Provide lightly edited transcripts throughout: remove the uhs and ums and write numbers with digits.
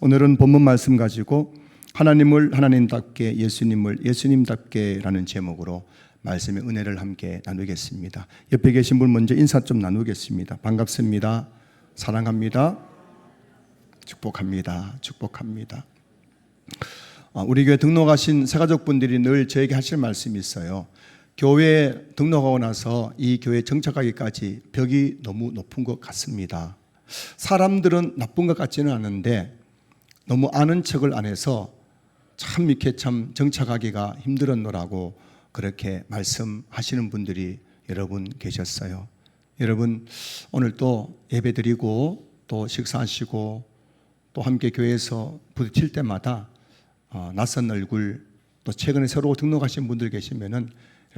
오늘은 본문 말씀 가지고 하나님을 하나님답게, 예수님을 예수님답게라는 제목으로 말씀의 은혜를 함께 나누겠습니다. 옆에 계신 분 먼저 인사 좀 나누겠습니다. 반갑습니다. 사랑합니다. 축복합니다. 축복합니다. 우리 교회 등록하신 새가족분들이 늘 저에게 하실 말씀이 있어요. 교회에 등록하고 나서 이 교회에 정착하기까지 벽이 너무 높은 것 같습니다. 사람들은 나쁜 것 같지는 않은데 너무 아는 척을 안 해서 참 이렇게 참 정착하기가 힘들었노라고 그렇게 말씀하시는 분들이 여러분 계셨어요. 여러분 오늘 또 예배드리고 또 식사하시고 또 함께 교회에서 부딪힐 때마다 낯선 얼굴 또 최근에 새로 등록하신 분들 계시면은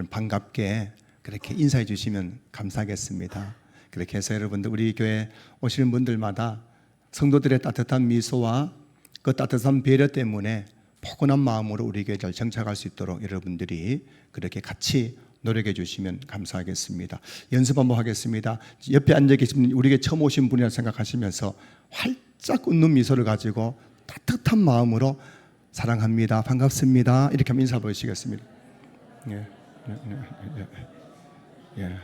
반갑게 그렇게 인사해 주시면 감사하겠습니다. 그렇게 해서 여러분들 우리 교회 오시는 분들마다 성도들의 따뜻한 미소와 그 따뜻한 배려 때문에 포근한 마음으로 우리 교회에 잘 정착할 수 있도록 여러분들이 그렇게 같이 노력해 주시면 감사하겠습니다. 연습 한번 하겠습니다. 옆에 앉아 계신 우리 교회 처음 오신 분이라 생각하시면서 활짝 웃는 미소를 가지고 따뜻한 마음으로 사랑합니다. 반갑습니다. 이렇게 한번 인사 보시겠습니다. 예,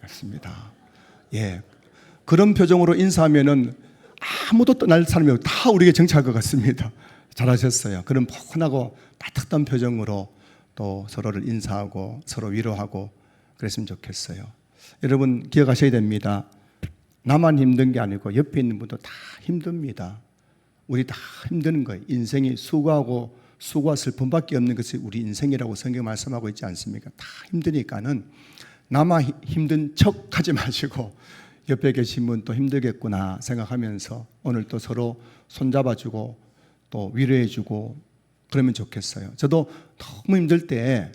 맞습니다. 예, 그런 표정으로 인사하면은 아무도 떠날 사람이 없고 다 우리에게 정착할 것 같습니다. 잘하셨어요. 그런 포근하고 따뜻한 표정으로 또 서로를 인사하고 서로 위로하고 그랬으면 좋겠어요. 여러분 기억하셔야 됩니다. 나만 힘든 게 아니고 옆에 있는 분도 다 힘듭니다. 우리 다 힘든 거예요. 인생이 수고하고 수고와 슬픔밖에 없는 것이 우리 인생이라고 성경 말씀하고 있지 않습니까? 다 힘드니까는 나만 힘든 척 하지 마시고 옆에 계신 분 또 힘들겠구나 생각하면서 오늘 또 서로 손잡아주고 또 위로해주고 그러면 좋겠어요. 저도 너무 힘들 때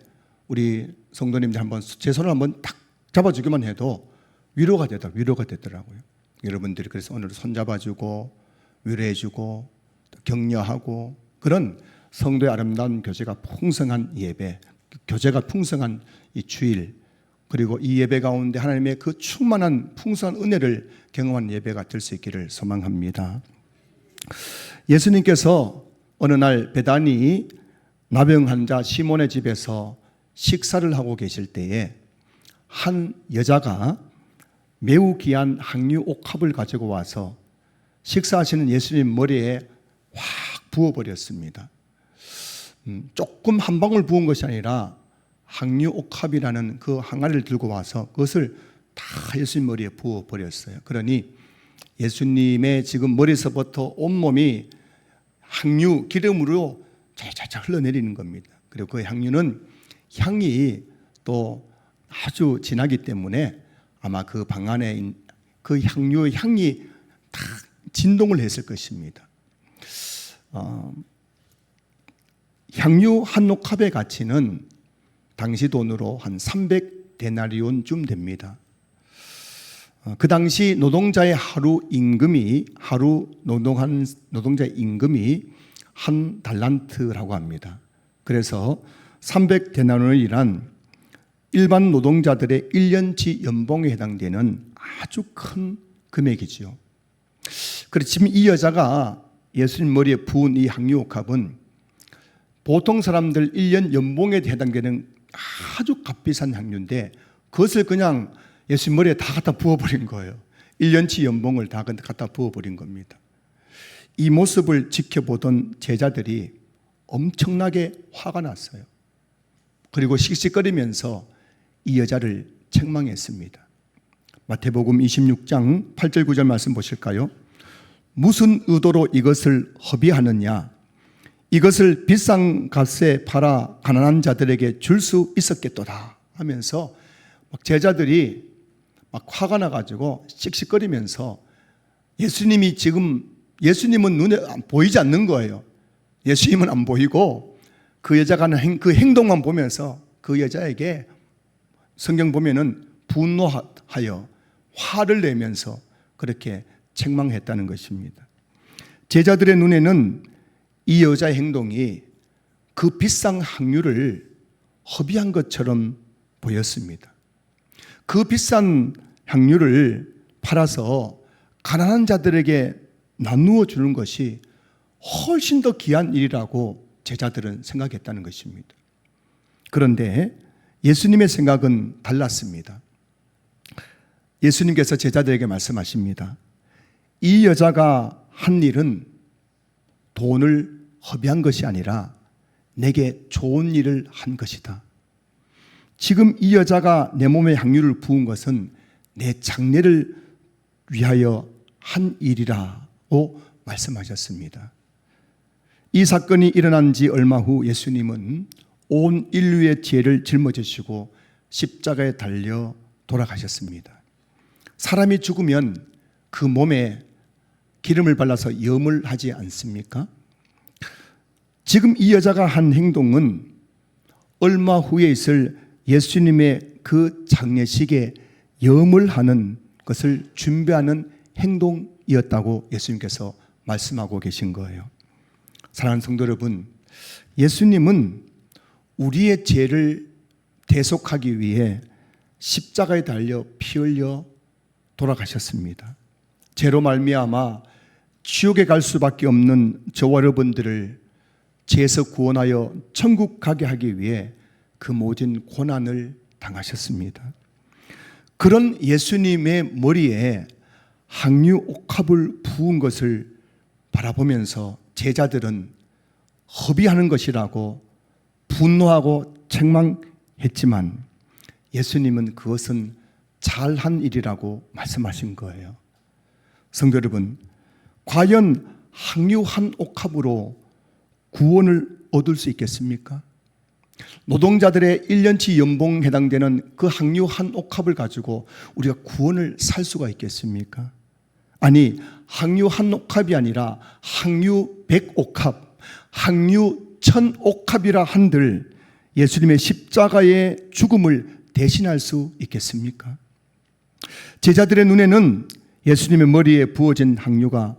우리 성도님들 한번 제 손을 한번 딱 잡아주기만 해도 위로가 되더라고요. 여러분들이 그래서 오늘 손잡아주고 위로해주고 또 격려하고 그런 성도의 아름다운 교제가 풍성한 예배, 교제가 풍성한 이 주일, 그리고 이 예배 가운데 하나님의 그 충만한 풍성한 은혜를 경험한 예배가 될 수 있기를 소망합니다. 예수님께서 어느 날 베다니 나병 환자 시몬의 집에서 식사를 하고 계실 때에 한 여자가 매우 귀한 항류 옥합을 가지고 와서 식사하시는 예수님 머리에 확 부어버렸습니다. 조금 한 방울 부은 것이 아니라 항류 옥합이라는 그 항아리를 들고 와서 그것을 다 예수님 머리에 부어버렸어요. 그러니 예수님의 지금 머리에서부터 온몸이 항류 기름으로 잘 흘러내리는 겁니다. 그리고 그 항류는 향이 또 아주 진하기 때문에 아마 그 방 안에 그 향유의 향이 다 진동을 했을 것입니다. 향유 한 옥합의 가치는 당시 돈으로 한 300데나리온쯤 됩니다. 그 당시 노동자의 하루 노동한 노동자의 임금이 한 달란트라고 합니다. 그래서 300데나리온이란 일반 노동자들의 1년치 연봉에 해당되는 아주 큰 금액이죠. 그래서 지금 이 여자가 예수님 머리에 부은 이 항유옥합은 보통 사람들 1년 연봉에 해당되는 아주 값비싼 향유인데 그것을 그냥 예수님 머리에 다 갖다 부어버린 거예요. 1년치 연봉을 다 갖다 부어버린 겁니다. 이 모습을 지켜보던 제자들이 엄청나게 화가 났어요. 그리고 씩씩거리면서 이 여자를 책망했습니다. 마태복음 26장 8절 9절 말씀 보실까요? 무슨 의도로 이것을 허비하느냐? 이것을 비싼 값에 팔아 가난한 자들에게 줄 수 있었겠도다 하면서 제자들이 막 화가 나가지고 씩씩거리면서 예수님은 눈에 보이지 않는 거예요. 예수님은 안 보이고 그 여자가 하는 그 행동만 보면서 그 여자에게 성경 보면은 분노하여 화를 내면서 그렇게 책망했다는 것입니다. 제자들의 눈에는 이 여자의 행동이 그 비싼 항유를 허비한 것처럼 보였습니다. 그 비싼 향유를 팔아서 가난한 자들에게 나누어 주는 것이 훨씬 더 귀한 일이라고 제자들은 생각했다는 것입니다. 그런데 예수님의 생각은 달랐습니다. 예수님께서 제자들에게 말씀하십니다. 이 여자가 한 일은 돈을 허비한 것이 아니라 내게 좋은 일을 한 것이다. 지금 이 여자가 내 몸에 향유를 부은 것은 내 장례를 위하여 한 일이라고 말씀하셨습니다. 이 사건이 일어난 지 얼마 후 예수님은 온 인류의 죄를 짊어지시고 십자가에 달려 돌아가셨습니다. 사람이 죽으면 그 몸에 기름을 발라서 염을 하지 않습니까? 지금 이 여자가 한 행동은 얼마 후에 있을 예수님의 그 장례식에 염을 하는 것을 준비하는 행동이었다고 예수님께서 말씀하고 계신 거예요. 사랑하는 성도 여러분, 예수님은 우리의 죄를 대속하기 위해 십자가에 달려 피 흘려 돌아가셨습니다. 죄로 말미암아 지옥에 갈 수밖에 없는 저와 여러분들을 죄에서 구원하여 천국 가게 하기 위해 그 모든 고난을 당하셨습니다. 그런 예수님의 머리에 항유 옥합을 부은 것을 바라보면서 제자들은 허비하는 것이라고 분노하고 책망했지만 예수님은 그것은 잘한 일이라고 말씀하신 거예요. 성도 여러분, 과연 항유 한 옥합으로 구원을 얻을 수 있겠습니까? 노동자들의 1년치 연봉 해당되는 그 항유 한 옥합을 가지고 우리가 구원을 살 수가 있겠습니까? 아니, 항유 한 옥합이 아니라 항유 100옥합, 항유 1000옥합이라 한들 예수님의 십자가의 죽음을 대신할 수 있겠습니까? 제자들의 눈에는 예수님의 머리에 부어진 항유가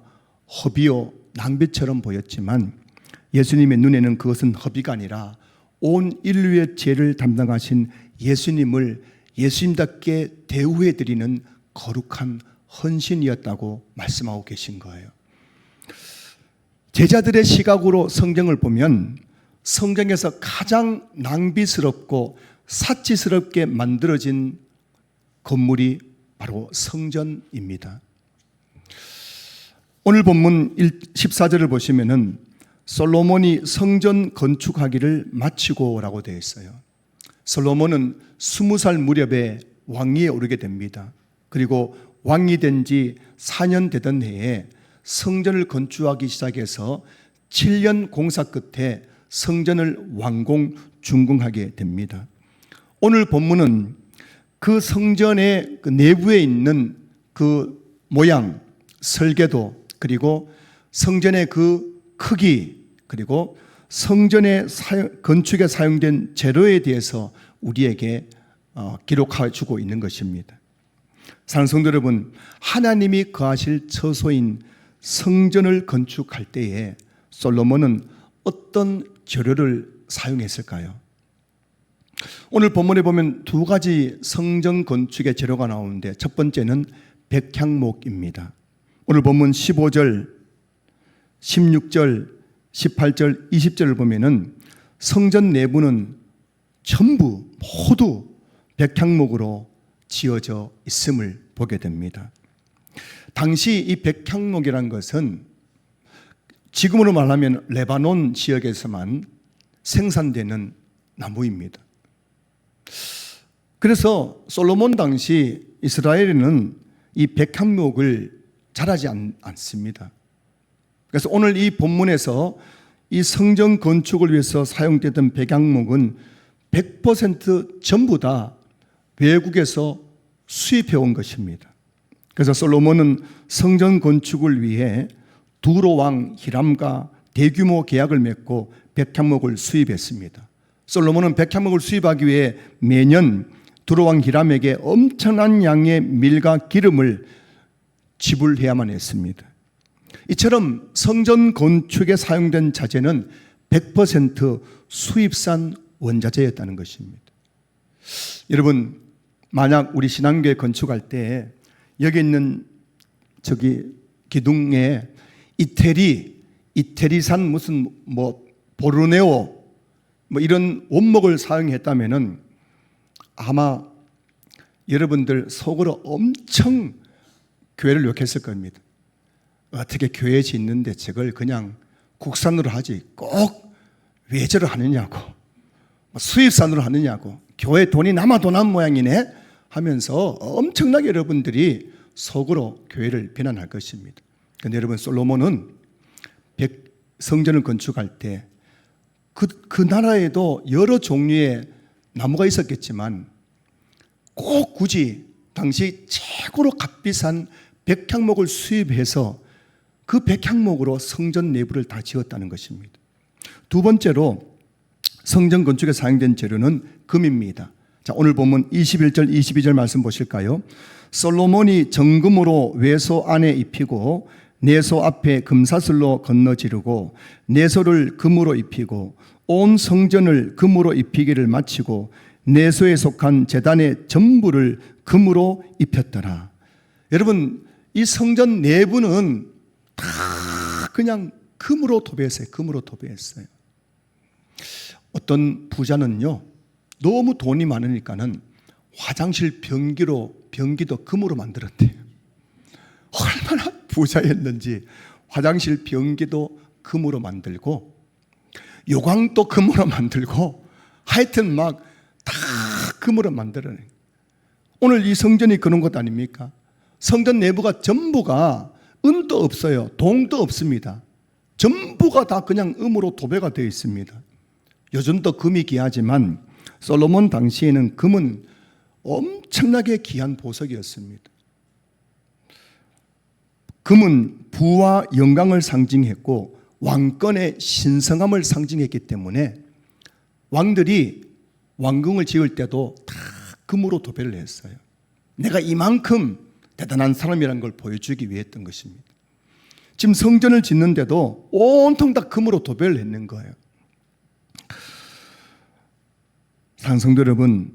허비요 낭비처럼 보였지만 예수님의 눈에는 그것은 허비가 아니라 온 인류의 죄를 담당하신 예수님을 예수님답게 대우해 드리는 거룩한 헌신이었다고 말씀하고 계신 거예요. 제자들의 시각으로 성경을 보면 성경에서 가장 낭비스럽고 사치스럽게 만들어진 건물이 바로 성전입니다. 오늘 본문 14절을 보시면은 솔로몬이 성전 건축하기를 마치고 라고 되어 있어요. 솔로몬은 20살 무렵에 왕위에 오르게 됩니다. 그리고 왕이 된 지 4년 되던 해에 성전을 건축하기 시작해서 7년 공사 끝에 성전을 완공 준공하게 됩니다. 오늘 본문은 그 성전의 그 내부에 있는 그 모양, 설계도, 그리고 성전의 그 크기, 그리고 성전의 건축에 사용된 재료에 대해서 우리에게 기록해 주고 있는 것입니다. 사랑하는 성도 여러분, 하나님이 거하실 처소인 성전을 건축할 때에 솔로몬은 어떤 재료를 사용했을까요? 오늘 본문에 보면 두 가지 성전 건축의 재료가 나오는데 첫 번째는 백향목입니다. 오늘 본문 15절, 16절, 18절, 20절을 보면은 성전 내부는 전부 모두 백향목으로 지어져 있음을 보게 됩니다. 당시 이 백향목이라는 것은 지금으로 말하면 레바논 지역에서만 생산되는 나무입니다. 그래서 솔로몬 당시 이스라엘에는 이 백향목을 자라지 않습니다. 그래서 오늘 이 본문에서 이 성전 건축을 위해서 사용되던 백향목은 100% 전부 다 외국에서 수입해 온 것입니다. 그래서 솔로몬은 성전 건축을 위해 두로 왕 히람과 대규모 계약을 맺고 백향목을 수입했습니다. 솔로몬은 백향목을 수입하기 위해 매년 두로 왕 히람에게 엄청난 양의 밀과 기름을 지불해야만 했습니다. 이처럼 성전 건축에 사용된 자재는 100% 수입산 원자재였다는 것입니다. 여러분, 만약 우리 신앙교회 건축할 때 여기 있는 저기 기둥에 이태리, 이태리산 무슨 뭐 보르네오 뭐 이런 원목을 사용했다면은 아마 여러분들 속으로 엄청 교회를 욕했을 겁니다. 어떻게 교회 짓는데 저걸 그냥 국산으로 하지 꼭 외제로 하느냐고, 수입산으로 하느냐고, 교회 돈이 남아도 남 모양이네 하면서 엄청나게 여러분들이 속으로 교회를 비난할 것입니다. 그런데 여러분, 솔로몬은 성전을 건축할 때 그 나라에도 여러 종류의 나무가 있었겠지만 꼭 굳이 당시 최고로 값비싼 백향목을 수입해서 그 백향목으로 성전 내부를 다 지었다는 것입니다. 두 번째로 성전 건축에 사용된 재료는 금입니다. 자, 오늘 보면 21절 22절 말씀 보실까요? 솔로몬이 정금으로 외소 안에 입히고 내소 앞에 금사슬로 건너 지르고 내소를 금으로 입히고 온 성전을 금으로 입히기를 마치고 내소에 속한 제단의 전부를 금으로 입혔더라. 여러분, 이 성전 내부는 다 그냥 금으로 도배했어요. 금으로 도배했어요. 어떤 부자는요, 너무 돈이 많으니까는 화장실 변기도 금으로 만들었대요. 얼마나 부자였는지 화장실 변기도 금으로 만들고 요광도 금으로 만들고 하여튼 막 다 금으로 만들어내요. 오늘 이 성전이 그런 것 아닙니까? 성전 내부가 전부가 은도 없어요. 동도 없습니다. 전부가 다 그냥 금으로 도배가 되어 있습니다. 요즘도 금이 귀하지만 솔로몬 당시에는 금은 엄청나게 귀한 보석이었습니다. 금은 부와 영광을 상징했고 왕권의 신성함을 상징했기 때문에 왕들이 왕궁을 지을 때도 다 금으로 도배를 했어요. 내가 이만큼 대단한 사람이라는 걸 보여주기 위해 했던 것입니다. 지금 성전을 짓는데도 온통 다 금으로 도배를 했는 거예요. 사랑하는 성도 여러분,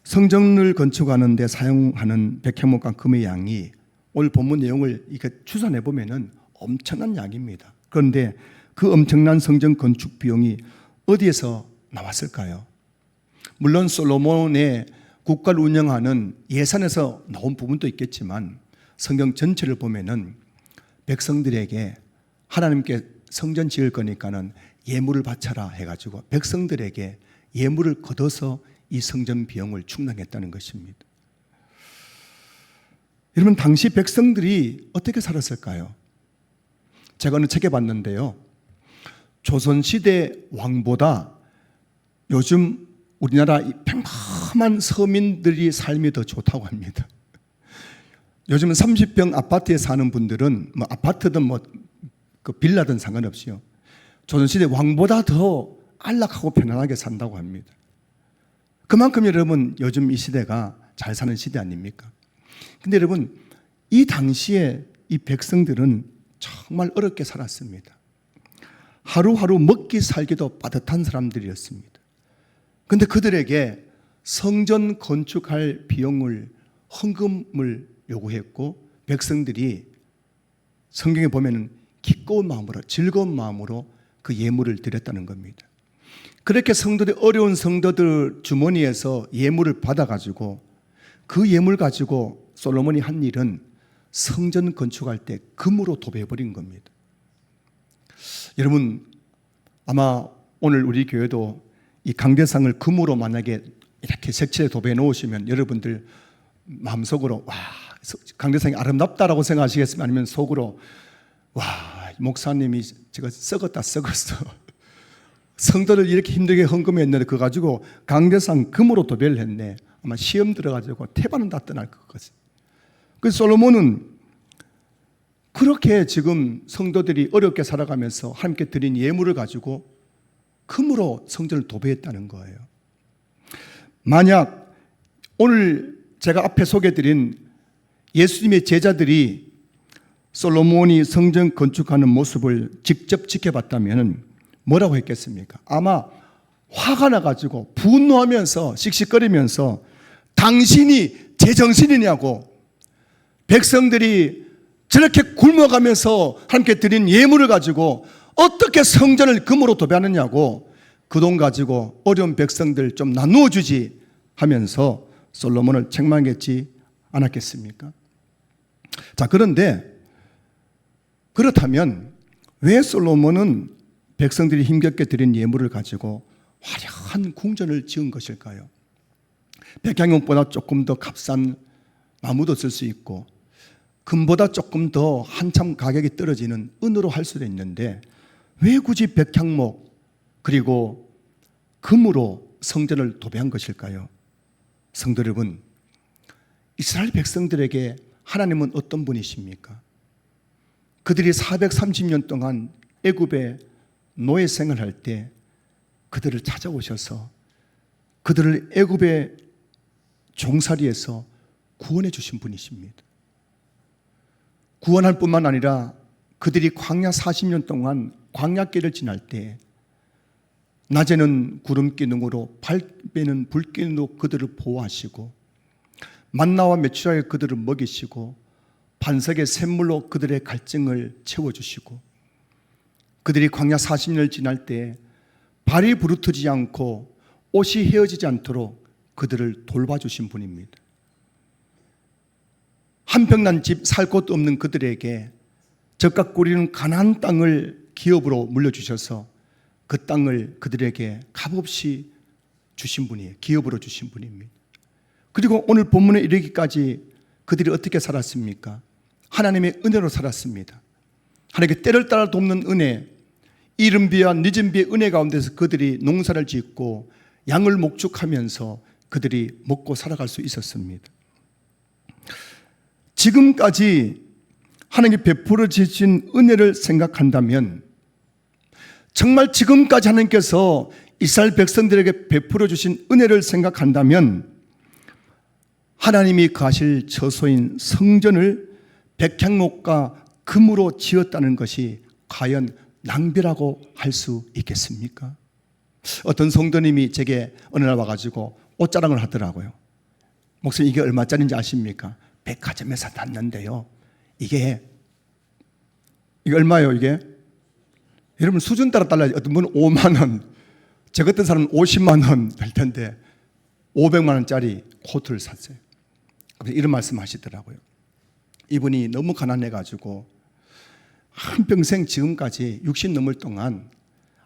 성전을 건축하는 데 사용하는 백향목과 금의 양이 오늘 본문 내용을 이렇게 추산해 보면은 엄청난 양입니다. 그런데 그 엄청난 성전 건축 비용이 어디에서 나왔을까요? 물론 솔로몬의 국가를 운영하는 예산에서 나온 부분도 있겠지만 성경 전체를 보면은 백성들에게 하나님께 성전 지을 거니까는 예물을 바쳐라 해가지고 백성들에게 예물을 걷어서 이 성전 비용을 충당했다는 것입니다. 여러분, 당시 백성들이 어떻게 살았을까요? 제가 어느 책에 봤는데요, 조선시대 왕보다 요즘 우리나라 평범한 서민들이 삶이 더 좋다고 합니다. 요즘은 30평 아파트에 사는 분들은 뭐 아파트든 뭐 그 빌라든 상관없이요, 조선시대 왕보다 더 안락하고 편안하게 산다고 합니다. 그만큼 여러분, 요즘 이 시대가 잘 사는 시대 아닙니까? 근데 여러분, 이 당시에 이 백성들은 정말 어렵게 살았습니다. 하루하루 먹기 살기도 빠듯한 사람들이었습니다. 그런데 그들에게 성전 건축할 비용을, 헌금을 요구했고 백성들이 성경에 보면은 기꺼운 마음으로, 즐거운 마음으로 그 예물을 드렸다는 겁니다. 그렇게 성도들, 어려운 성도들 주머니에서 예물을 받아가지고 그 예물 가지고 솔로몬이 한 일은 성전 건축할 때 금으로 도배해버린 겁니다. 여러분, 아마 오늘 우리 교회도 이 강대상을 금으로 만약에 이렇게 색칠에 도배해 놓으시면 여러분들 마음속으로 와, 강대상이 아름답다라고 생각하시겠습니까? 아니면 속으로 와, 목사님이 제가 썩었다 썩었어, 성도를 이렇게 힘들게 헌금했는데 그거 가지고 강대상 금으로 도배를 했네, 아마 시험 들어가지고 태반은 다 떠날 것 같아요. 그래서 솔로몬은 그렇게 지금 성도들이 어렵게 살아가면서 하나님께 드린 예물을 가지고 금으로 성전을 도배했다는 거예요. 만약 오늘 제가 앞에 소개해드린 예수님의 제자들이 솔로몬이 성전 건축하는 모습을 직접 지켜봤다면 뭐라고 했겠습니까? 아마 화가 나가지고 분노하면서 씩씩거리면서 당신이 제정신이냐고, 백성들이 저렇게 굶어가면서 하나님께 드린 예물을 가지고 어떻게 성전을 금으로 도배하느냐고 그 돈 가지고 어려운 백성들 좀 나누어 주지 하면서 솔로몬을 책망했지 않았겠습니까? 자, 그런데 그렇다면 왜 솔로몬은 백성들이 힘겹게 드린 예물을 가지고 화려한 궁전을 지은 것일까요? 백향목보다 조금 더 값싼 나무도 쓸 수 있고 금보다 조금 더 한참 가격이 떨어지는 은으로 할 수도 있는데 왜 굳이 백향목 그리고 금으로 성전을 도배한 것일까요? 성도 여러분, 이스라엘 백성들에게 하나님은 어떤 분이십니까? 그들이 430년 동안 애굽에 노예 생활할 때 그들을 찾아오셔서 그들을 애굽의 종살이에서 구원해 주신 분이십니다. 구원할 뿐만 아니라 그들이 광야 40년 동안 광야길을 지날 때 낮에는 구름 기둥으로 밤에는 불 기둥으로 그들을 보호하시고 만나와 메추라에 그들을 먹이시고 반석의 샘물로 그들의 갈증을 채워주시고 그들이 광야 40년을 지날 때 발이 부르트지 않고 옷이 헤어지지 않도록 그들을 돌봐주신 분입니다. 한평난 집 살 곳 없는 그들에게 젖과 꿀이는 가나안 땅을 기업으로 물려주셔서 그 땅을 그들에게 값없이 주신 분이에요. 기업으로 주신 분입니다. 그리고 오늘 본문에 이르기까지 그들이 어떻게 살았습니까? 하나님의 은혜로 살았습니다. 하나님께 때를 따라 돕는 은혜, 이른 비와 늦은 비의 은혜 가운데서 그들이 농사를 짓고 양을 목축하면서 그들이 먹고 살아갈 수 있었습니다. 지금까지 하나님이 베풀어 주신 은혜를 생각한다면 정말 지금까지 하나님께서 이스라엘 백성들에게 베풀어 주신 은혜를 생각한다면 하나님이 거하실 처소인 성전을 백향목과 금으로 지었다는 것이 과연 낭비라고 할 수 있겠습니까? 어떤 성도님이 제게 어느 날 와가지고 옷자랑을 하더라고요. 목사님, 이게 얼마짜리인지 아십니까? 백화점에서 샀는데요. 이게 얼마예요, 이게? 여러분, 수준 따라 달라요. 어떤 분은 5만 원, 저 같은 사람은 50만 원 될 텐데 500만 원짜리 코트를 샀어요. 이런 말씀 하시더라고요. 이분이 너무 가난해가지고 한평생 지금까지 60 넘을 동안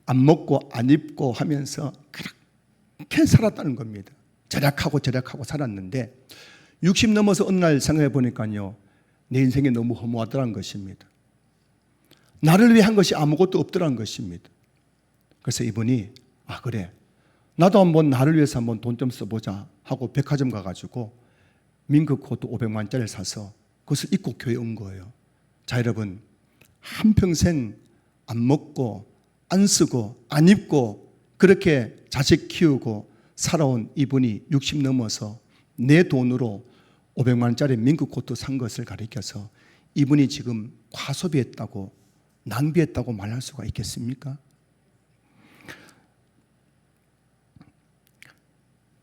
안 먹고 안 입고 하면서 그렇게 살았다는 겁니다. 절약하고 살았는데 60 넘어서 어느 날 생각해 보니까요, 내 인생이 너무 허무하더라는 것입니다. 나를 위해 한 것이 아무것도 없더라는 것입니다. 그래서 이분이 그래, 나도 한번 나를 위해서 한번 돈 좀 써보자 하고 백화점 가가지고 민그 코트 500만 원짜리를 사서 그것을 입고 교회에 온 거예요. 자, 여러분, 한평생 안 먹고 안 쓰고 안 입고 그렇게 자식 키우고 살아온 이분이 60 넘어서 내 돈으로 500만 원짜리 민그 코트 산 것을 가리켜서 이분이 지금 과소비했다고, 낭비했다고 말할 수가 있겠습니까?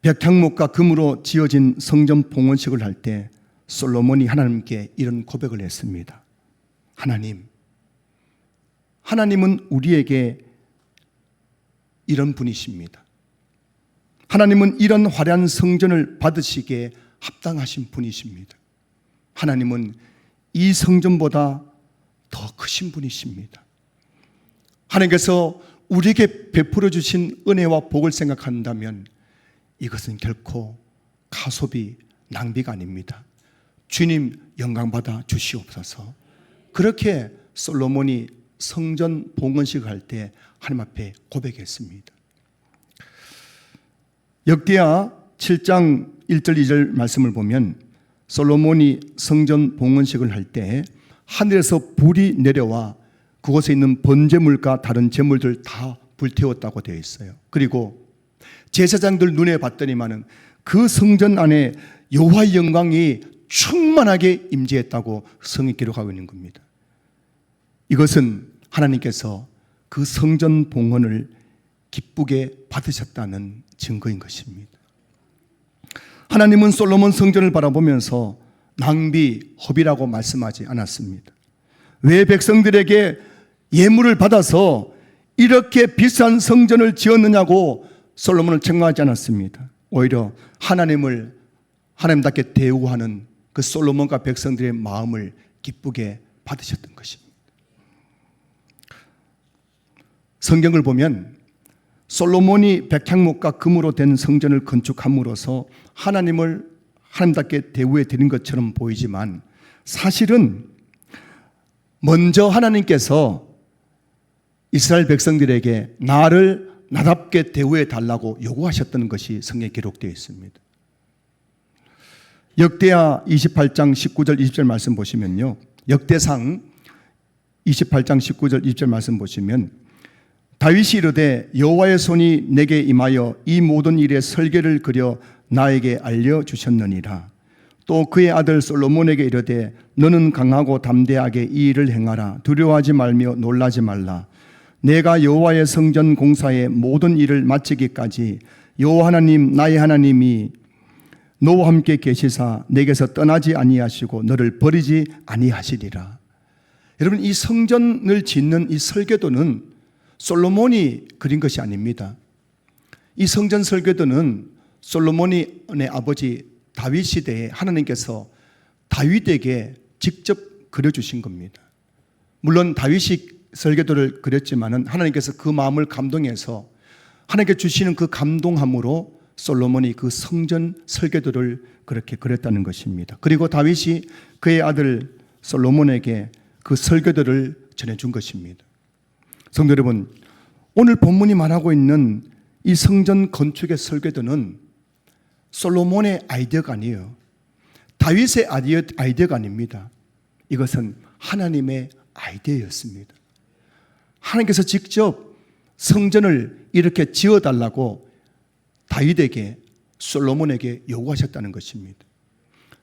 백향목과 금으로 지어진 성전 봉헌식을 할 때 솔로몬이 하나님께 이런 고백을 했습니다. 하나님은 우리에게 이런 분이십니다. 하나님은 이런 화려한 성전을 받으시기에 합당하신 분이십니다. 하나님은 이 성전보다 더 크신 분이십니다. 하나님께서 우리에게 베풀어 주신 은혜와 복을 생각한다면 이것은 결코 가소비, 낭비가 아닙니다. 주님 영광받아 주시옵소서. 그렇게 솔로몬이 성전 봉헌식을 할 때 하나님 앞에 고백했습니다. 역대하 7장 1절 2절 말씀을 보면 솔로몬이 성전 봉헌식을 할 때 하늘에서 불이 내려와 그곳에 있는 번제물과 다른 제물들 다 불태웠다고 되어 있어요. 그리고 제사장들 눈에 봤더니만은 그 성전 안에 여호와의 영광이 충만하게 임재했다고 성이 기록하고 있는 겁니다. 이것은 하나님께서 그 성전 봉헌을 기쁘게 받으셨다는 증거인 것입니다. 하나님은 솔로몬 성전을 바라보면서 낭비, 허비라고 말씀하지 않았습니다. 왜 백성들에게 예물을 받아서 이렇게 비싼 성전을 지었느냐고 솔로몬을 책망하지 않았습니다. 오히려 하나님을 하나님답게 대우하는 그 솔로몬과 백성들의 마음을 기쁘게 받으셨던 것입니다. 성경을 보면 솔로몬이 백향목과 금으로 된 성전을 건축함으로써 하나님을 하나님답게 대우해 드린 것처럼 보이지만 사실은 먼저 하나님께서 이스라엘 백성들에게 나를 나답게 대우해 달라고 요구하셨던 것이 성경에 기록되어 있습니다. 역대하 28장 19절 20절 말씀 보시면요, 역대상 28장 19절 20절 말씀 보시면 다윗이 이르되 여호와의 손이 내게 임하여 이 모든 일의 설계를 그려 나에게 알려주셨느니라. 또 그의 아들 솔로몬에게 이르되 너는 강하고 담대하게 이 일을 행하라. 두려워하지 말며 놀라지 말라. 내가 여호와의 성전 공사의 모든 일을 마치기까지 여호와 하나님 나의 하나님이 너와 함께 계시사 내게서 떠나지 아니하시고 너를 버리지 아니하시리라. 여러분, 이 성전을 짓는 이 설계도는 솔로몬이 그린 것이 아닙니다. 이 성전 설계도는 솔로몬의 아버지 다윗 시대에 하나님께서 다윗에게 직접 그려주신 겁니다. 물론 다윗이 설계도를 그렸지만은 하나님께서 그 마음을 감동해서 하나님께 주시는 그 감동함으로 솔로몬이 그 성전 설계도를 그렇게 그렸다는 것입니다. 그리고 다윗이 그의 아들 솔로몬에게 그 설계도를 전해준 것입니다. 성도 여러분, 오늘 본문이 말하고 있는 이 성전 건축의 설계도는 솔로몬의 아이디어가 아니에요. 다윗의 아이디어가 아닙니다. 이것은 하나님의 아이디어였습니다. 하나님께서 직접 성전을 이렇게 지어달라고 다윗에게, 솔로몬에게 요구하셨다는 것입니다.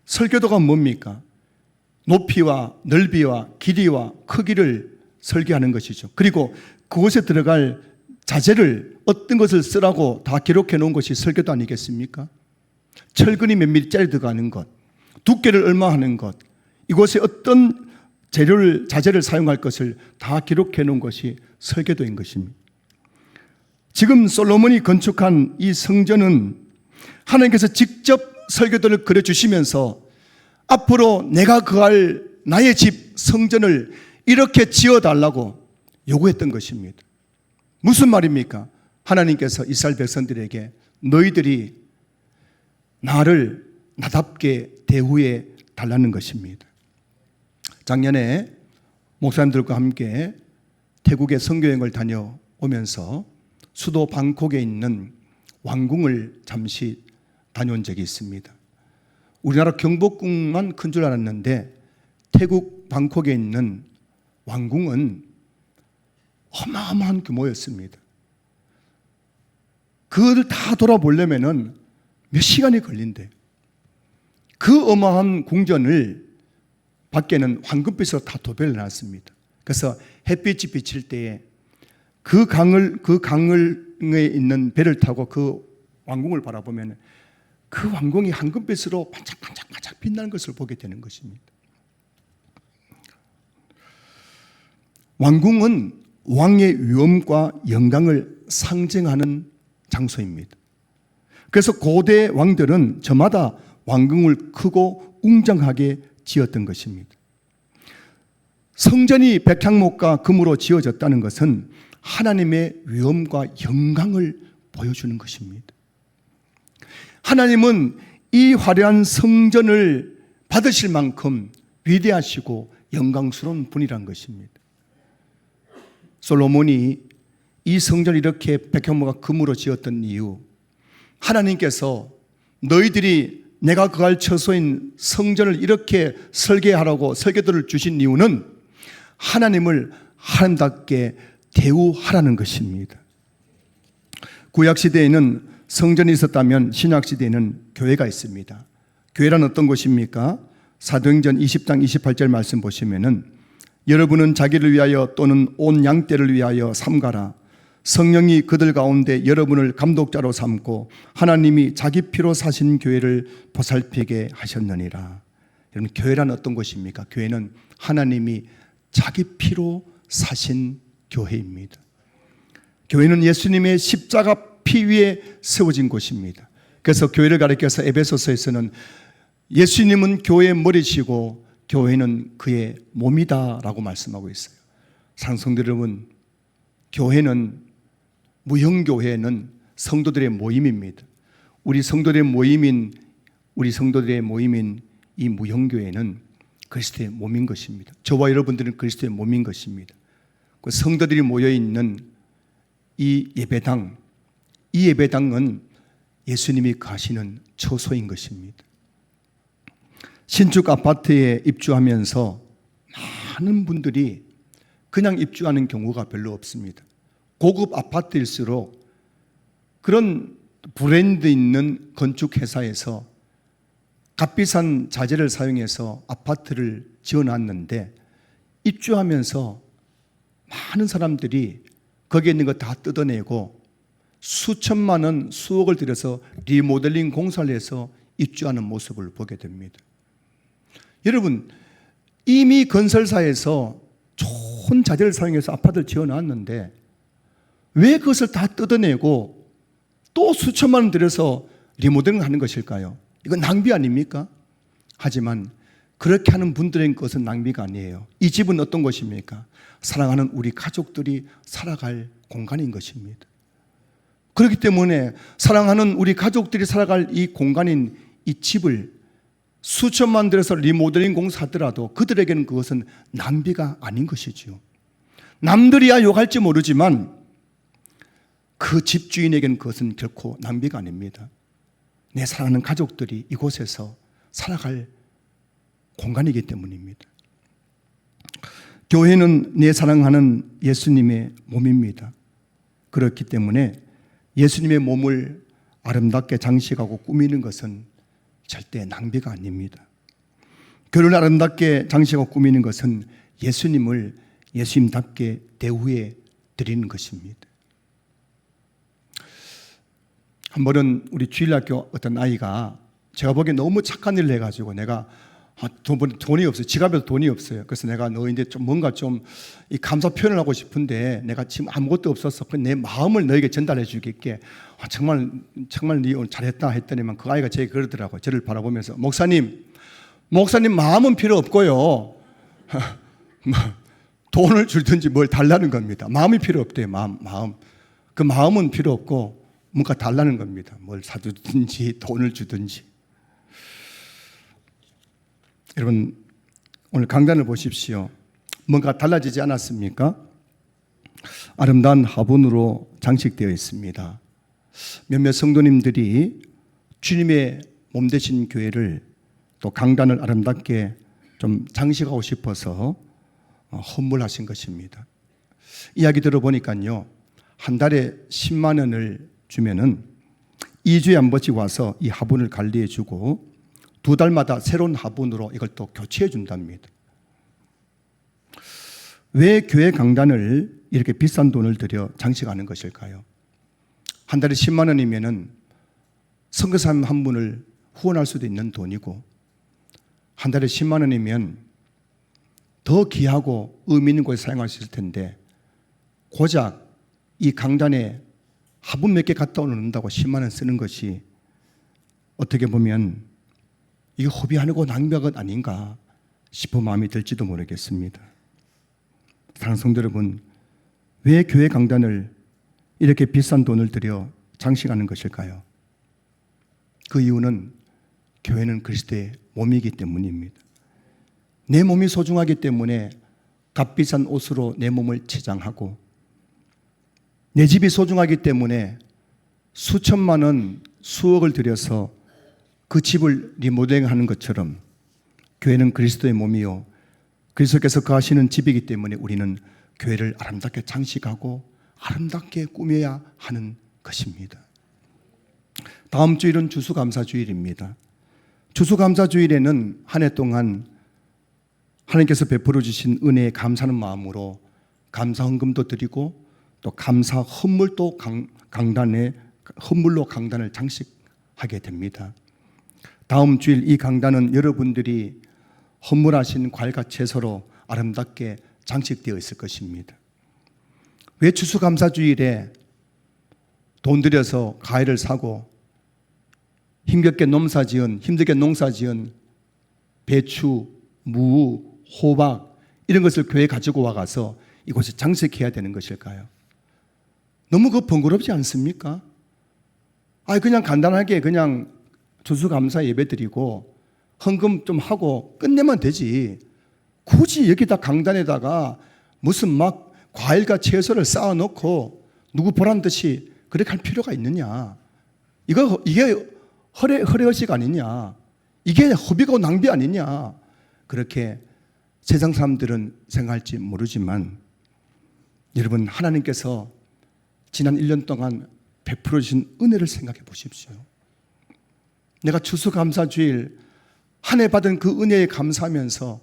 설계도가 뭡니까? 높이와 넓이와 길이와 크기를 설계하는 것이죠. 그리고 그곳에 들어갈 자재를 어떤 것을 쓰라고 다 기록해 놓은 것이 설계도 아니겠습니까? 철근이 몇 밀리짜리 들어가는 것, 두께를 얼마 하는 것, 이곳에 어떤 자재를 사용할 것을 다 기록해 놓은 것이 설계도인 것입니다. 지금 솔로몬이 건축한 이 성전은 하나님께서 직접 설계도를 그려주시면서 앞으로 내가 거할 나의 집 성전을 이렇게 지어달라고 요구했던 것입니다. 무슨 말입니까? 하나님께서 이스라엘 백성들에게 너희들이 나를 나답게 대우해 달라는 것입니다. 작년에 목사님들과 함께 태국에 선교여행을 다녀오면서 수도 방콕에 있는 왕궁을 잠시 다녀온 적이 있습니다. 우리나라 경복궁만 큰 줄 알았는데 태국 방콕에 있는 왕궁은 어마어마한 규모였습니다. 그걸 다 돌아보려면 몇 시간이 걸린대. 그 어마어마한 궁전을 밖에는 황금빛으로 다 도배를 해놨습니다. 그래서 햇빛이 비칠 때에 그 강을에 있는 배를 타고 그 왕궁을 바라보면 그 왕궁이 황금빛으로 반짝반짝 빛나는 것을 보게 되는 것입니다. 왕궁은 왕의 위엄과 영광을 상징하는 장소입니다. 그래서 고대 왕들은 저마다 왕궁을 크고 웅장하게 지었던 것입니다. 성전이 백향목과 금으로 지어졌다는 것은 하나님의 위엄과 영광을 보여주는 것입니다. 하나님은 이 화려한 성전을 받으실 만큼 위대하시고 영광스러운 분이란 것입니다. 솔로몬이 이 성전을 이렇게 백향목과 금으로 지었던 이유, 하나님께서 너희들이 내가 거할 처소인 성전을 이렇게 설계하라고 설계도를 주신 이유는 하나님을 하나님답게 대우하라는 것입니다. 구약시대에는 성전이 있었다면 신약시대에는 교회가 있습니다. 교회란 어떤 것입니까? 사도행전 20장 28절 말씀 보시면은 여러분은 자기를 위하여 또는 온 양떼를 위하여 삼가라. 성령이 그들 가운데 여러분을 감독자로 삼고 하나님이 자기 피로 사신 교회를 보살피게 하셨느니라. 여러분, 교회란 어떤 것입니까? 교회는 하나님이 자기 피로 사신 교회입니다. 교회는 예수님의 십자가 피 위에 세워진 곳입니다. 그래서 교회를 가리켜서 에베소서에서는 예수님은 교회의 머리시고 교회는 그의 몸이다라고 말씀하고 있어요. 상성들 여러분, 교회는, 무형교회는 성도들의 모임입니다. 우리 성도들의 모임인 이 무형교회는 그리스도의 몸인 것입니다. 저와 여러분들은 그리스도의 몸인 것입니다. 그 성도들이 모여있는 이 예배당은 예수님이 가시는 처소인 것입니다. 신축 아파트에 입주하면서 많은 분들이 그냥 입주하는 경우가 별로 없습니다. 고급 아파트일수록 그런 브랜드 있는 건축회사에서 값비싼 자재를 사용해서 아파트를 지어놨는데 입주하면서 많은 사람들이 거기에 있는 거 다 뜯어내고 수천만 원, 수억을 들여서 리모델링 공사를 해서 입주하는 모습을 보게 됩니다. 여러분, 이미 건설사에서 좋은 자재를 사용해서 아파트를 지어놨는데 왜 그것을 다 뜯어내고 또 수천만 원 들여서 리모델링 하는 것일까요? 이건 낭비 아닙니까? 하지만 그렇게 하는 분들의 것은 낭비가 아니에요. 이 집은 어떤 것입니까? 사랑하는 우리 가족들이 살아갈 공간인 것입니다. 그렇기 때문에 사랑하는 우리 가족들이 살아갈 이 공간인 이 집을 수천만 들여서 리모델링 공사하더라도 그들에게는 그것은 낭비가 아닌 것이지요. 남들이야 욕할지 모르지만 그 집주인에게는 그것은 결코 낭비가 아닙니다. 내 사랑하는 가족들이 이곳에서 살아갈 공간이기 때문입니다. 교회는 내 사랑하는 예수님의 몸입니다. 그렇기 때문에 예수님의 몸을 아름답게 장식하고 꾸미는 것은 절대 낭비가 아닙니다. 교회를 아름답게 장식하고 꾸미는 것은 예수님을 예수님답게 대우해 드리는 것입니다. 한 번은 우리 주일학교 어떤 아이가 제가 보기엔 너무 착한 일을 해가지고 내가 돈이 없어요. 지갑에도 돈이 없어요. 그래서 내가 너 이제 좀 뭔가 좀 이 감사 표현을 하고 싶은데 내가 지금 아무것도 없어서 내 마음을 너에게 전달해 주겠게 정말 네 오늘 잘했다 했더니만 그 아이가 제게 그러더라고요. 저를 바라보면서 목사님 마음은 필요 없고요. 돈을 주든지 뭘 달라는 겁니다. 마음이 필요 없대요. 마음. 그 마음은 필요 없고 뭔가 달라는 겁니다. 뭘 사주든지 돈을 주든지. 여러분, 오늘 강단을 보십시오. 뭔가 달라지지 않았습니까? 아름다운 화분으로 장식되어 있습니다. 몇몇 성도님들이 주님의 몸 되신 교회를 또 강단을 아름답게 좀 장식하고 싶어서 헌물하신 것입니다. 이야기 들어보니까요, 한 달에 10만 원을 주면은 2주에 한 번씩 와서 이 화분을 관리해 주고 2달마다 새로운 화분으로 이걸 또 교체해 준답니다. 왜 교회 강단을 이렇게 비싼 돈을 들여 장식하는 것일까요? 한 달에 10만 원이면은 선교사님 한 분을 후원할 수도 있는 돈이고 한 달에 10만 원이면 더 귀하고 의미 있는 곳에 사용할 수 있을 텐데 고작 이 강단에 화분 몇 개 갖다 놓는다고 10만 원 쓰는 것이 어떻게 보면 이게 허비하는 거 낭비한 것 아닌가 싶은 마음이 들지도 모르겠습니다. 사랑하는 성도 여러분, 왜 교회 강단을 이렇게 비싼 돈을 들여 장식하는 것일까요? 그 이유는 교회는 그리스도의 몸이기 때문입니다. 내 몸이 소중하기 때문에 값비싼 옷으로 내 몸을 치장하고 내 집이 소중하기 때문에 수천만 원, 수억을 들여서 그 집을 리모델링하는 것처럼 교회는 그리스도의 몸이요 그리스도께서 거하시는 집이기 때문에 우리는 교회를 아름답게 장식하고 아름답게 꾸며야 하는 것입니다. 다음 주일은 추수감사주일입니다. 추수감사주일에는 한 해 동안 하나님께서 베풀어 주신 은혜에 감사하는 마음으로 감사 헌금도 드리고 또 감사 헌물도 헌물로 강단을 장식하게 됩니다. 다음 주일 이 강단은 여러분들이 헌물하신 과일과 채소로 아름답게 장식되어 있을 것입니다. 왜 추수감사주일에 돈 들여서 과일을 사고 힘겹게 농사지은 배추, 무, 호박 이런 것을 교회에 가지고 와가서 이곳에 장식해야 되는 것일까요? 너무 번거롭지 않습니까? 그냥 간단하게 그냥 추수감사 예배 드리고 헌금 좀 하고 끝내면 되지. 굳이 여기다 강단에다가 무슨 막 과일과 채소를 쌓아놓고 누구 보란 듯이 그렇게 할 필요가 있느냐. 이게 허례허식 아니냐. 이게 허비고 낭비 아니냐. 그렇게 세상 사람들은 생각할지 모르지만 여러분, 하나님께서 지난 1년 동안 베풀어 주신 은혜를 생각해 보십시오. 내가 추수감사주일 한 해 받은 그 은혜에 감사하면서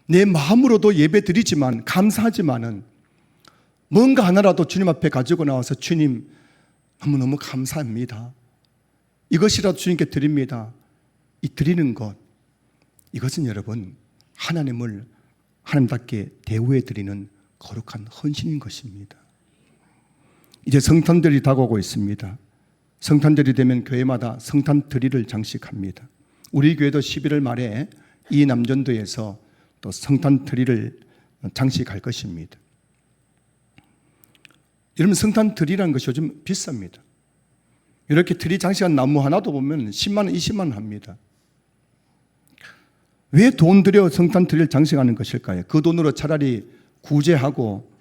내 마음으로도 예배 드리지만 감사하지만은 뭔가 하나라도 주님 앞에 가지고 나와서 주님 너무너무 감사합니다. 이것이라도 주님께 드립니다. 이 드리는 것, 이것은 여러분 하나님을 하나님답게 대우해 드리는 거룩한 헌신인 것입니다. 이제 성탄절이 다가오고 있습니다. 성탄절이 되면 교회마다 성탄 트리를 장식합니다. 우리 교회도 11월 말에 이 남전도에서 또 성탄 트리를 장식할 것입니다. 여러분, 성탄 트리라는 것이 요즘 비쌉니다. 이렇게 트리 장식한 나무 하나도 보면 10만 원, 20만 원 합니다. 왜 돈 들여 성탄 트리를 장식하는 것일까요? 그 돈으로 차라리 구제하고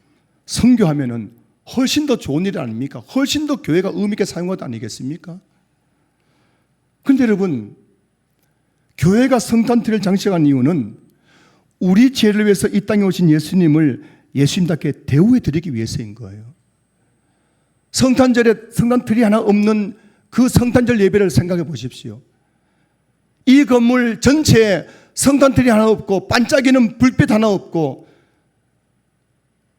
선교하면은 훨씬 더 좋은 일 아닙니까? 훨씬 더 교회가 의미 있게 사용하다 아니겠습니까? 그런데 여러분, 교회가 성탄 트리를 장식한 이유는 우리 죄를 위해서 이 땅에 오신 예수님을 예수님답게 대우해 드리기 위해서인 거예요. 성탄절에 성탄 트리 하나 없는 그 성탄절 예배를 생각해 보십시오. 이 건물 전체에 성탄 트리 하나 없고 반짝이는 불빛 하나 없고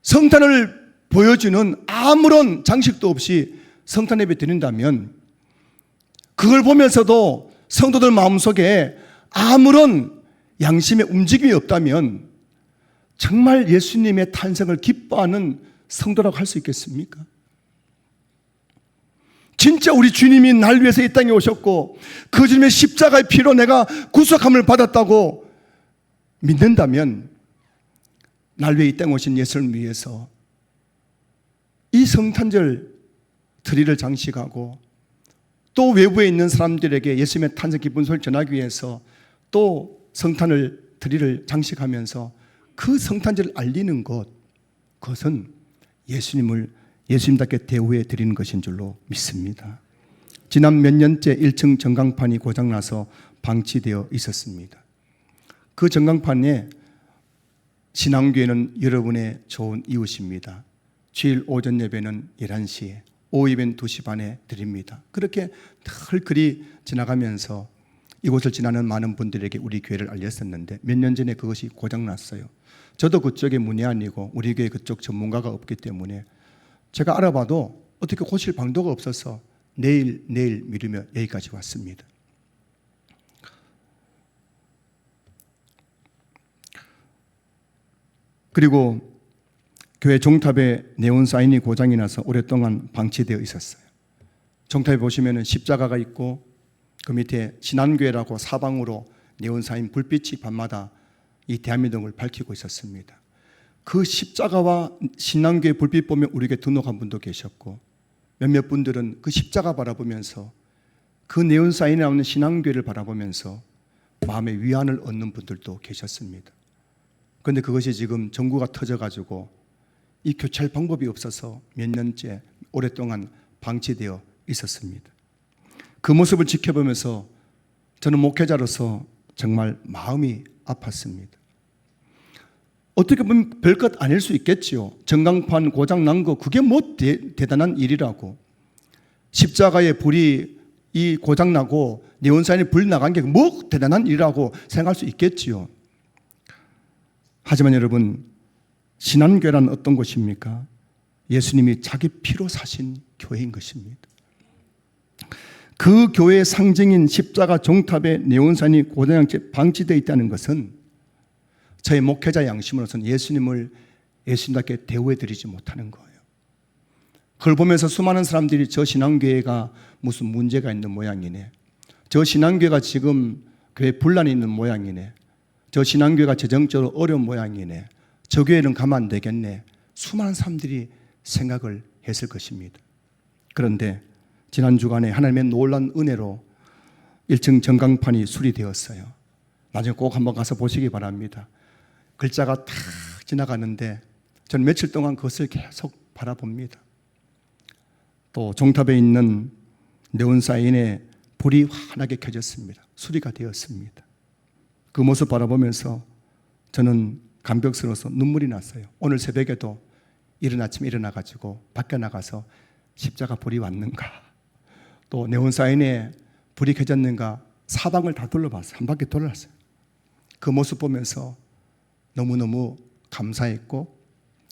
성탄을 보여주는 아무런 장식도 없이 성탄 예배 드린다면 그걸 보면서도 성도들 마음속에 아무런 양심의 움직임이 없다면 정말 예수님의 탄생을 기뻐하는 성도라고 할 수 있겠습니까? 진짜 우리 주님이 날 위해서 이 땅에 오셨고 그 주님의 십자가의 피로 내가 구속함을 받았다고 믿는다면 날 위해 이 땅에 오신 예수를 위해서 이 성탄절 트리를 장식하고 또 외부에 있는 사람들에게 예수님의 탄생 기쁜 소리를 전하기 위해서 또 성탄을 트리를 장식하면서 그 성탄절을 알리는 것, 그것은 예수님을 예수님답게 대우해 드리는 것인 줄로 믿습니다. 지난 몇 년째 1층 전광판이 고장나서 방치되어 있었습니다. 그 전광판에 신앙교회는 여러분의 좋은 이웃입니다. 주일 오전 예배는 11시에, 오후 예배는 2시 반에 드립니다. 그렇게 늘 글이 지나가면서 이곳을 지나는 많은 분들에게 우리 교회를 알렸었는데 몇 년 전에 그것이 고장났어요. 저도 그쪽에 문외한이고 우리 교회 그쪽 전문가가 없기 때문에 제가 알아봐도 어떻게 고칠 방도가 없어서 내일 미루며 여기까지 왔습니다. 그리고 교회 종탑에 네온 사인이 고장이 나서 오랫동안 방치되어 있었어요. 종탑에 보시면 십자가가 있고 그 밑에 신한교회라고 사방으로 네온 사인 불빛이 밤마다 이 대한민국을 밝히고 있었습니다. 그 십자가와 신한교회 불빛 보면 우리에게 등록한 분도 계셨고 몇몇 분들은 그 십자가 바라보면서 그 네온 사인에 나오는 신한교회를 바라보면서 마음의 위안을 얻는 분들도 계셨습니다. 그런데 그것이 지금 전구가 터져가지고 이 교체할 방법이 없어서 몇 년째 오랫동안 방치되어 있었습니다. 그 모습을 지켜보면서 저는 목회자로서 정말 마음이 아팠습니다. 어떻게 보면 별것 아닐 수 있겠지요. 전광판 고장 난 거 그게 뭐 대단한 일이라고. 십자가에 불이 이 고장 나고 네온사인에 불 나간 게 뭐 대단한 일이라고 생각할 수 있겠지요. 하지만 여러분, 신한교회란 어떤 곳입니까? 예수님이 자기 피로 사신 교회인 것입니다. 그 교회의 상징인 십자가 종탑에 네온사인이 고장이 방치되어 있다는 것은 저의 목회자 양심으로서는 예수님을 예수님답게 대우해 드리지 못하는 거예요. 그걸 보면서 수많은 사람들이 저 신앙교회가 무슨 문제가 있는 모양이네. 저 신앙교회가 지금 교회 분란이 있는 모양이네. 저 신앙교회가 재정적으로 어려운 모양이네. 저 교회는 가면 안 되겠네. 수많은 사람들이 생각을 했을 것입니다. 그런데 지난 주간에 하나님의 놀라운 은혜로 1층 전광판이 수리되었어요. 나중에 꼭 한번 가서 보시기 바랍니다. 글자가 탁 지나가는데 저는 며칠 동안 그것을 계속 바라봅니다. 또 종탑에 있는 네온사인에 불이 환하게 켜졌습니다. 수리가 되었습니다. 그 모습 바라보면서 저는 감격스러워서 눈물이 났어요. 오늘 새벽에도 이른 아침에 일어나가지고 밖에 나가서 십자가 불이 왔는가, 또 네온사인에 불이 켜졌는가 사방을 다 둘러봤어요. 한 바퀴 돌았어요. 그 모습 보면서 너무너무 감사했고,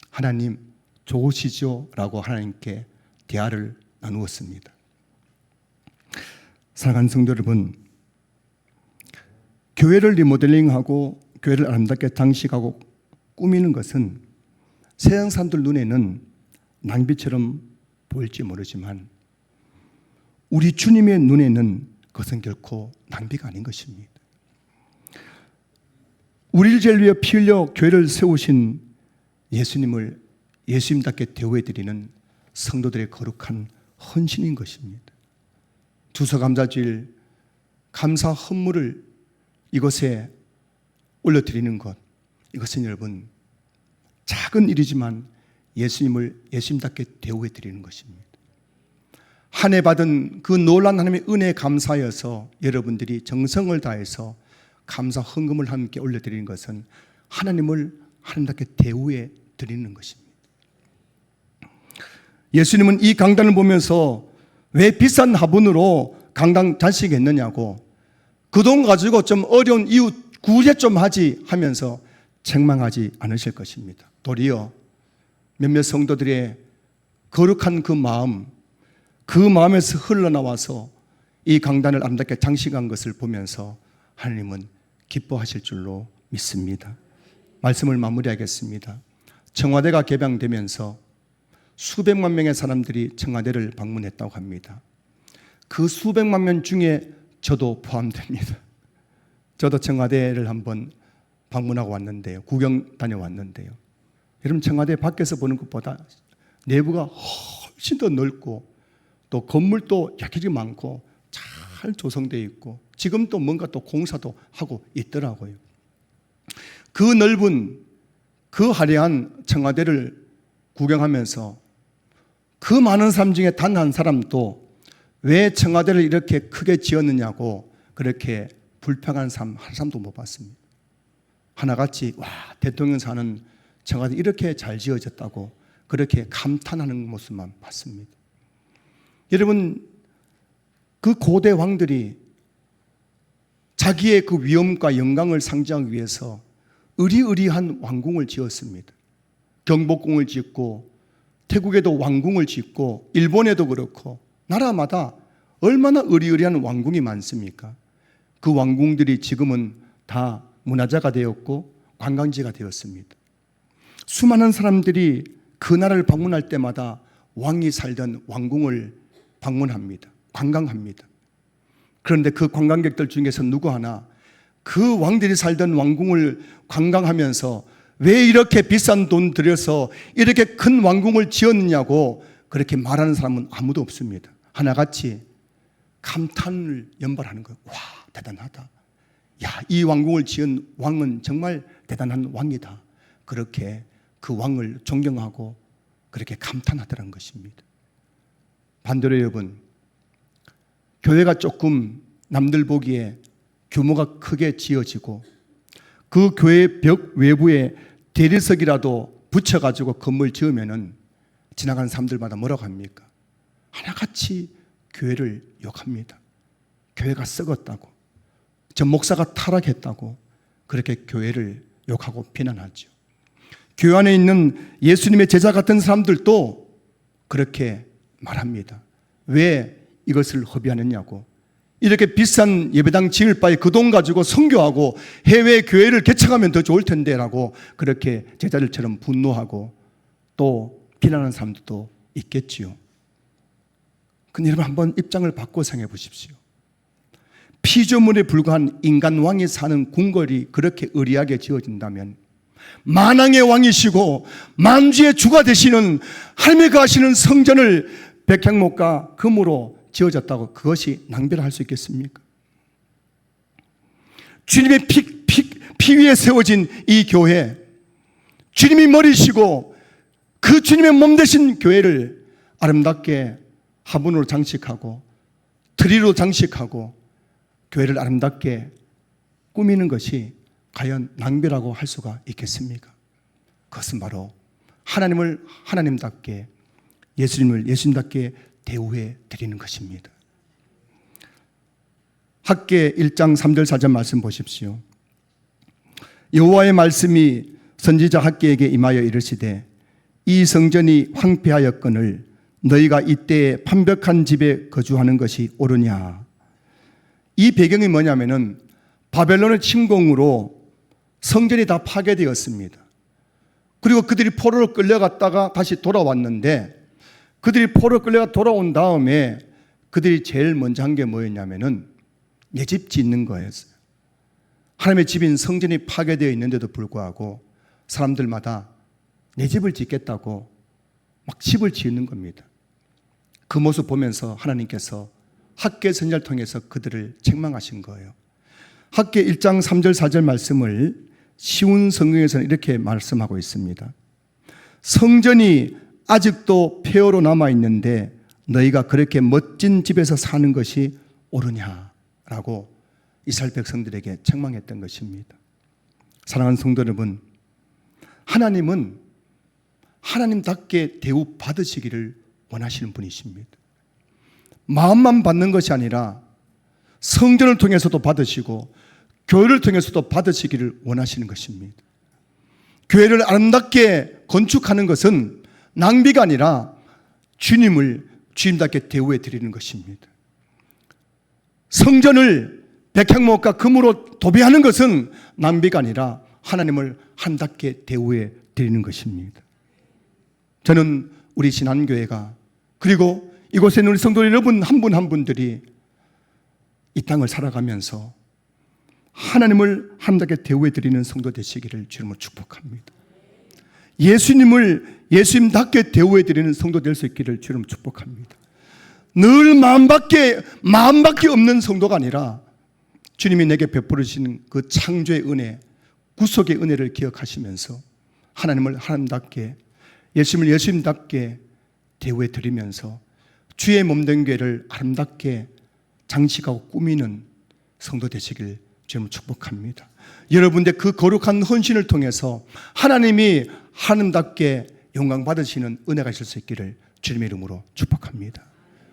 하나님 좋으시죠? 라고 하나님께 대화를 나누었습니다. 사랑하는 성도 여러분, 교회를 리모델링하고 교회를 아름답게 장식하고 꾸미는 것은 세상 사람들 눈에는 낭비처럼 보일지 모르지만 우리 주님의 눈에는 그것은 결코 낭비가 아닌 것입니다. 우리를 제일 위해 피 흘려 교회를 세우신 예수님을 예수님답게 대우해드리는 성도들의 거룩한 헌신인 것입니다. 주서감사주일 감사 헌물을 이곳에 올려드리는 것, 이것은 여러분 작은 일이지만 예수님을 예수님답게 대우해드리는 것입니다. 한 해 받은 그 놀라운 하나님의 은혜에 감사하여서 여러분들이 정성을 다해서 감사 헌금을 함께 올려드리는 것은 하나님을 하나님답게 대우해 드리는 것입니다. 예수님은 이 강단을 보면서 왜 비싼 화분으로 강당 잔식했느냐고, 그 돈 가지고 좀 어려운 이웃 구제 좀 하지 하면서 책망하지 않으실 것입니다. 도리어 몇몇 성도들의 거룩한 그 마음에서 흘러나와서 이 강단을 아름답게 장식한 것을 보면서 하나님은 기뻐하실 줄로 믿습니다. 말씀을 마무리하겠습니다. 청와대가 개방되면서 수백만 명의 사람들이 청와대를 방문했다고 합니다. 그 수백만 명 중에 저도 포함됩니다. 저도 청와대를 한번 방문하고 왔는데요. 구경 다녀왔는데요. 여러분, 청와대 밖에서 보는 것보다 내부가 훨씬 더 넓고 또 건물도 여기저기 많고 잘 조성되어 있고 지금 또 뭔가 또 공사도 하고 있더라고요. 그 넓은 그 화려한 청와대를 구경하면서 그 많은 사람 중에 단 한 사람도 왜 청와대를 이렇게 크게 지었느냐고 그렇게 불평한 사람 한 사람도 못 봤습니다. 하나같이 와, 대통령 사는 청와대 이렇게 잘 지어졌다고 그렇게 감탄하는 모습만 봤습니다. 여러분, 그 고대 왕들이 자기의 그 위엄과 영광을 상징하기 위해서 의리의리한 왕궁을 지었습니다. 경복궁을 짓고 태국에도 왕궁을 짓고 일본에도 그렇고 나라마다 얼마나 의리의리한 왕궁이 많습니까? 그 왕궁들이 지금은 다 문화재가 되었고 관광지가 되었습니다. 수많은 사람들이 그 나라를 방문할 때마다 왕이 살던 왕궁을 방문합니다. 관광합니다. 그런데 그 관광객들 중에서 누구 하나 그 왕들이 살던 왕궁을 관광하면서 왜 이렇게 비싼 돈 들여서 이렇게 큰 왕궁을 지었느냐고 그렇게 말하는 사람은 아무도 없습니다. 하나같이 감탄을 연발하는 거예요. 와, 대단하다. 야, 이 왕궁을 지은 왕은 정말 대단한 왕이다. 그렇게 그 왕을 존경하고 그렇게 감탄하더라는 것입니다. 반대로 여러분, 교회가 조금 남들 보기에 규모가 크게 지어지고 그 교회 벽 외부에 대리석이라도 붙여가지고 건물 지으면은 지나가는 사람들마다 뭐라고 합니까? 하나같이 교회를 욕합니다. 교회가 썩었다고, 저 목사가 타락했다고 그렇게 교회를 욕하고 비난하죠. 교회 안에 있는 예수님의 제자 같은 사람들도 그렇게 말합니다. 왜 이것을 허비하느냐고. 이렇게 비싼 예배당 지을 바에 그 돈 가지고 선교하고 해외 교회를 개척하면 더 좋을 텐데 라고 그렇게 제자들처럼 분노하고 또 비난하는 사람들도 있겠지요. 근데 여러분 한번 입장을 바꿔 생각해 보십시오. 피조물에 불과한 인간 왕이 사는 궁궐이 그렇게 의리하게 지어진다면, 만왕의 왕이시고 만주의 주가 되시는 하나님이 하시는 성전을 백향목과 금으로 지어졌다고 그것이 낭비를 할 수 있겠습니까? 주님의 피 위에 세워진 이 교회, 주님이 머리시고 그 주님의 몸 되신 교회를 아름답게 화분으로 장식하고 트리로 장식하고 교회를 아름답게 꾸미는 것이 과연 낭비라고 할 수가 있겠습니까? 그것은 바로 하나님을 하나님답게, 예수님을 예수님답게 대우해 드리는 것입니다. 학개 1장 3절 4절 말씀 보십시오. 여호와의 말씀이 선지자 학개에게 임하여 이르시되 이 성전이 황폐하였거늘 너희가 이때에 판벽한 집에 거주하는 것이 옳으냐. 이 배경이 뭐냐면은 바벨론의 침공으로 성전이 다 파괴되었습니다. 그리고 그들이 포로로 끌려갔다가 다시 돌아왔는데, 그들이 포로로 끌려가 돌아온 다음에 그들이 제일 먼저 한 게 뭐였냐면은 내 집 짓는 거였어요. 하나님의 집인 성전이 파괴되어 있는데도 불구하고 사람들마다 내 집을 짓겠다고 막 집을 짓는 겁니다. 그 모습 보면서 하나님께서 학개 선지자를 통해서 그들을 책망하신 거예요. 학개 1장 3절 4절 말씀을 쉬운 성경에서는 이렇게 말씀하고 있습니다. 성전이 아직도 폐허로 남아있는데 너희가 그렇게 멋진 집에서 사는 것이 옳으냐라고 이스라엘 백성들에게 책망했던 것입니다. 사랑하는 성도 여러분, 하나님은 하나님답게 대우받으시기를 원하시는 분이십니다. 마음만 받는 것이 아니라 성전을 통해서도 받으시고 교회를 통해서도 받으시기를 원하시는 것입니다. 교회를 아름답게 건축하는 것은 낭비가 아니라 주님을 주님답게 대우해 드리는 것입니다. 성전을 백향목과 금으로 도배하는 것은 낭비가 아니라 하나님을 한답게 대우해 드리는 것입니다. 저는 우리 신한교회가, 그리고 이곳에 있는 우리 성도 여러분 한 분 한 분들이 이 땅을 살아가면서 하나님을 한답게 대우해 드리는 성도 되시기를 주님으로 축복합니다. 예수님을 예수님답게 대우해 드리는 성도 될 수 있기를 주님으로 축복합니다. 늘 마음밖에 없는 성도가 아니라 주님이 내게 베풀으시는 그 창조의 은혜, 구속의 은혜를 기억하시면서 하나님을 하나님답게, 예수님을 예수님답게 대우해 드리면서 주의 몸된 교회를 아름답게 장식하고 꾸미는 성도 되시길 주님을 축복합니다. 여러분들 그 거룩한 헌신을 통해서 하나님이 하나님답게 영광 받으시는 은혜가 있을 수 있기를 주님의 이름으로 축복합니다.